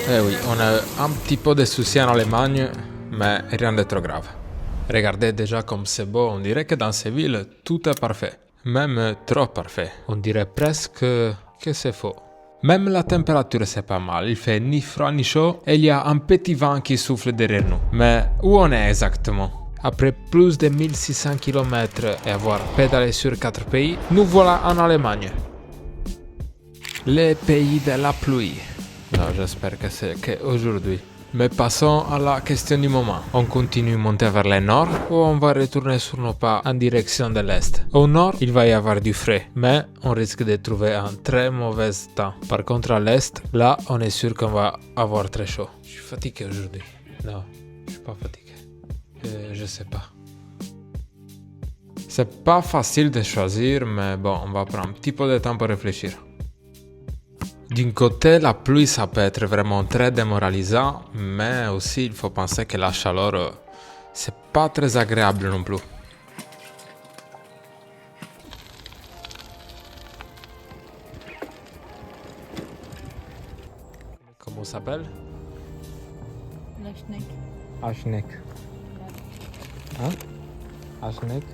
Eh oui, on a un petit peu de soucis en Allemagne, mais rien de trop grave. Regardez déjà comme c'est beau, on dirait que dans ces villes, tout est parfait. Même trop parfait. On dirait presque que c'est faux. Même la température c'est pas mal, il fait ni froid ni chaud et il y a un petit vent qui souffle derrière nous. Mais où on est exactement? Après plus de 1600 km et avoir pédalé sur 4 pays, nous voilà en Allemagne. Les pays de la pluie. Non, j'espère que c'est qu'aujourd'hui. Mais passons à la question du moment. On continue à monter vers le nord ou on va retourner sur nos pas en direction de l'est? Au nord, il va y avoir du frais, mais on risque de trouver un très mauvais temps. Par contre, à l'est, là, on est sûr qu'on va avoir très chaud. Je suis fatigué aujourd'hui. Non, je suis pas fatigué. Je sais pas. C'est pas facile de choisir, mais bon, on va prendre un petit peu de temps pour réfléchir. D'un côté, la pluie, ça peut être vraiment très démoralisant, mais aussi il faut penser que la chaleur, c'est pas très agréable non plus. Comment ça s'appelle? Lashnek. Ashnek. Hein? Ashnek?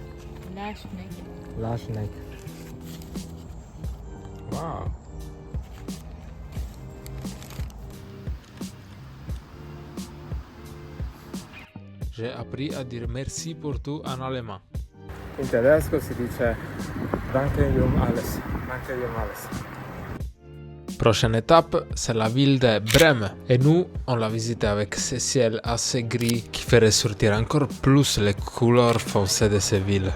Lashnek. Lashnek. Wow. J'ai appris à dire merci pour tout en allemand. In tedesco si dice danke um alles. Danke um alles. Prochaine étape, c'est la ville de Brême. Et nous, on l'a visité avec ce ciel assez gris qui fait ressortir encore plus les couleurs foncées de cette ville.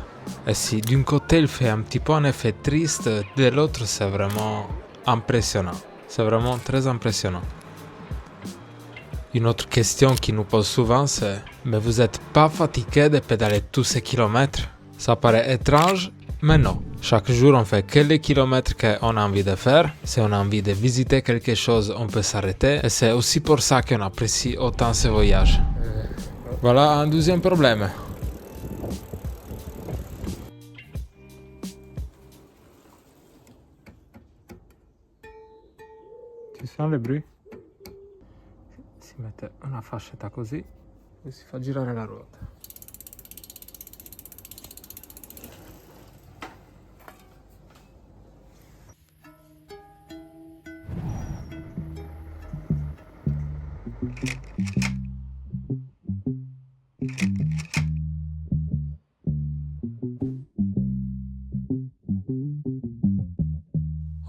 Et si d'un côté il fait un petit peu un effet triste, de l'autre c'est vraiment impressionnant. C'est vraiment très impressionnant. Une autre question qui nous pose souvent c'est « Mais vous n'êtes pas fatigué de pédaler tous ces kilomètres ?» Ça paraît étrange, mais non. Chaque jour on fait que les kilomètres qu'on a envie de faire. Si on a envie de visiter quelque chose, on peut s'arrêter. Et c'est aussi pour ça qu'on apprécie autant ce voyage. Voilà un deuxième problème. Tu sens le bruit? Si mette una fascetta così e si fa girare la ruota.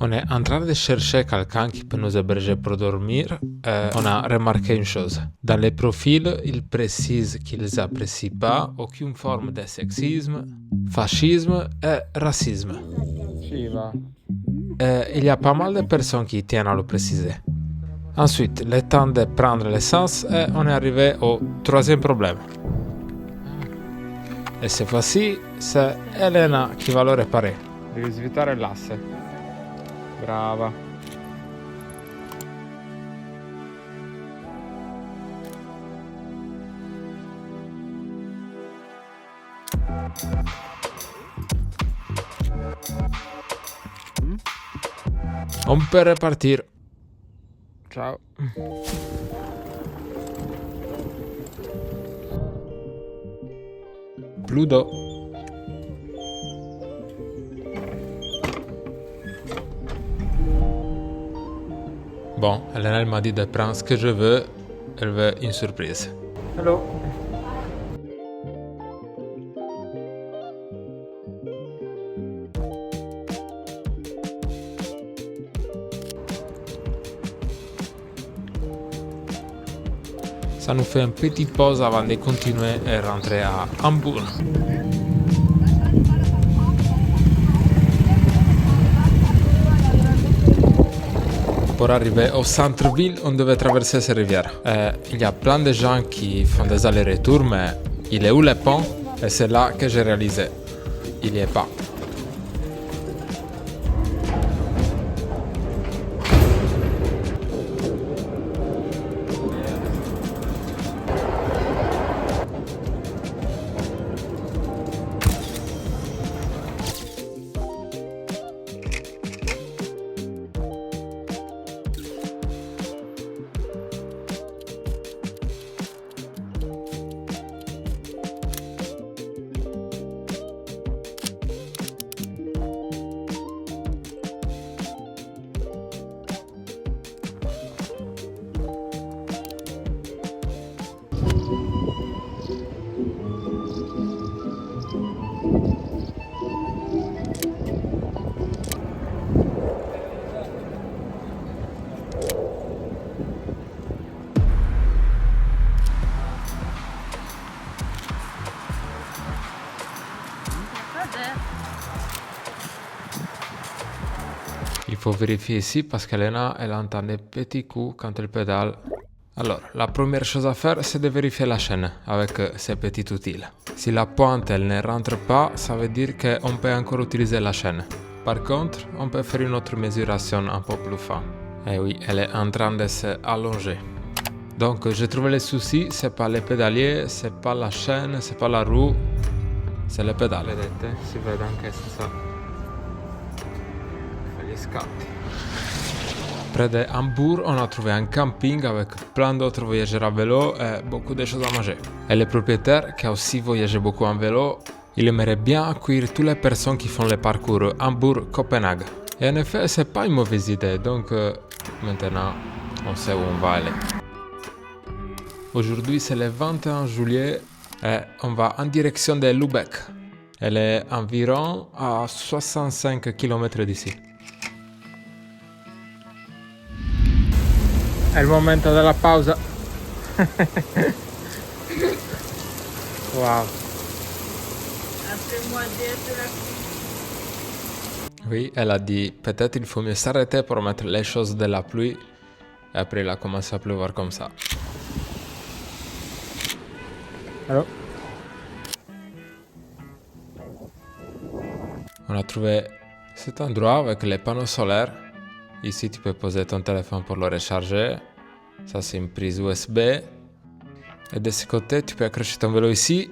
On est en train de chercher quelqu'un qui peut nous héberger pour dormir. On a remarqué une chose. Dans les profils, ils précisent qu'ils n'apprécient pas aucune forme de sexisme, fascisme et racisme. Il y a pas mal de personnes qui tiennent à le préciser. Ensuite, le temps de prendre l'essence et on est arrivé au troisième problème. E cette fois-ci, c'est Elena qui va le réparer. Devi svitare l'asse. Brava. On peut repartir. Ciao. Plus d'eau. Bon, Elena elle m'a dit de prendre ce que je veux. Elle veut une surprise. Hello. Ça nous fait une petite pause avant de continuer et rentrer à Hambourg. Pour arriver au centre-ville, on devait traverser ces rivières. Il y a plein de gens qui font des allers-retours, mais il est où le pont? Et c'est là que j'ai réalisé. Il n'y est pas. Il faut vérifier ici parce qu'Elena, elle entend des petits coups quand elle pédale. Alors, la première chose à faire, c'est de vérifier la chaîne avec ces petits outils. Si la pointe, elle ne rentre pas, ça veut dire qu'on peut encore utiliser la chaîne. Par contre, on peut faire une autre mesuration un peu plus fin. Et oui, elle est en train de s'allonger. Donc, j'ai trouvé le souci, c'est pas les pédaliers, c'est pas la chaîne, c'est pas la roue, c'est le pédale. Vedete, si vede anche senza gli scatti. Près de Hambourg, on a trouvé un camping avec plein d'autres voyageurs à vélo et beaucoup de choses à manger. Et le propriétaire, qui a aussi voyagé beaucoup en vélo, il aimerait bien accueillir toutes les personnes qui font le parcours Hambourg-Copenhague. Et en effet, c'est pas une mauvaise idée, donc maintenant, on sait où on va aller. Aujourd'hui, c'est le 21 juillet et on va en direction de Lübeck. Elle est environ à 65 km d'ici. È il momento della pausa. Wow. Oui, elle a dit peut-être il faut mieux s'arrêter pour mettre les choses de la pluie. Et après, il a commencé à pleuvoir comme ça. Allô? On a trouvé cet endroit avec les panneaux solaires. Ici, tu peux poser ton téléphone pour le recharger. Ça, c'est une prise USB. Et de ce côté, tu peux accrocher ton vélo ici.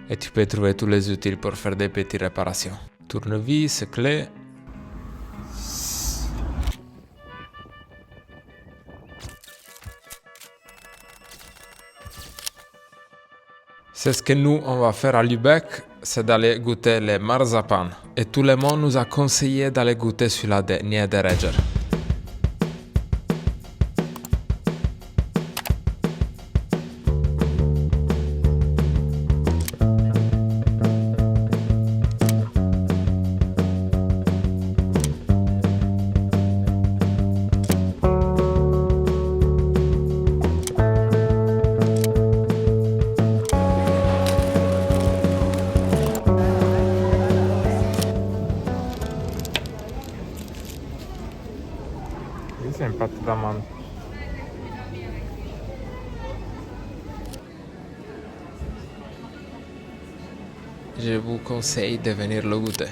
Et tu peux trouver tous les outils pour faire des petites réparations. Tournevis, clés. C'est ce que nous, on va faire à Lübeck, c'est d'aller goûter les marzipan. Et tout le monde nous a conseillé d'aller goûter celui-là de Niederegger. C'est une pâte d'amande. Je vous conseille de venir le goûter.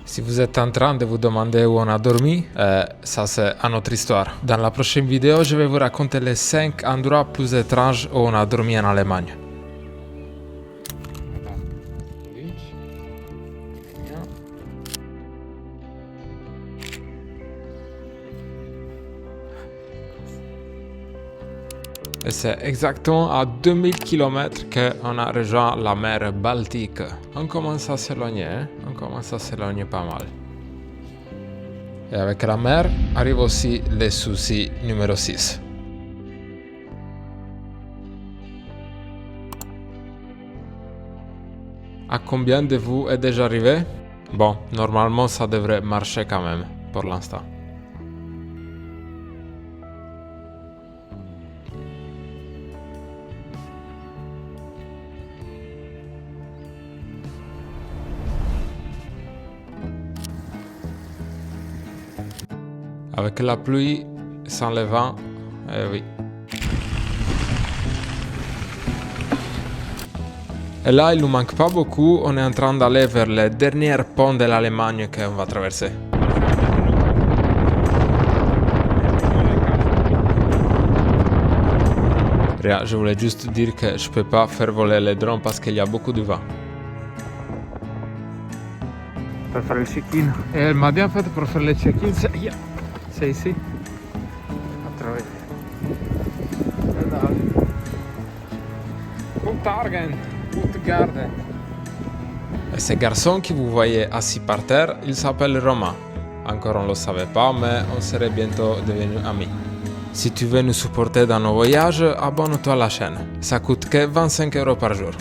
Si vous êtes en train de vous demander où on a dormi, ça c'est une autre histoire. Dans la prochaine vidéo, je vais vous raconter les 5 endroits plus étranges où on a dormi en Allemagne. Et c'est exactement à 2000 km qu'on a rejoint la mer Baltique. On commence à s'éloigner, hein? On commence à s'éloigner pas mal. Et avec la mer arrive aussi le souci numéro 6. À combien de vous est déjà arrivé? Bon, normalement ça devrait marcher quand même, pour l'instant. Avec la pluie, sans le vent, oui. Et là, il nous manque pas beaucoup, on est en train d'aller vers le dernier pont de l'Allemagne qu'on va traverser. Rien, je voulais juste dire que je peux pas faire voler les drones parce qu'il y a beaucoup de vent. Per fare il check-in. E il m'a bien fait pour faire le check-in, c'est ici. Attraverso. Et ce garçon que vous voyez assis par terre, il s'appelle Romain. Encore on ne le savait pas, mais on serait bientôt devenus amis. Si tu veux nous supporter dans nos voyages, abonne-toi à la chaîne. Ça coûte que 25 € par jour.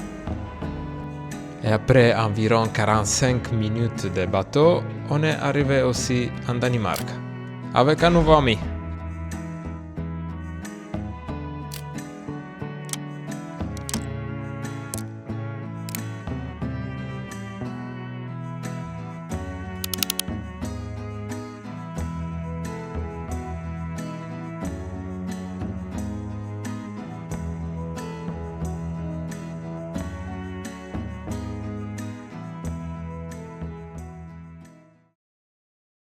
Et après environ 45 minutes de bateau, on est arrivé aussi en Danemark, avec un nouveau ami.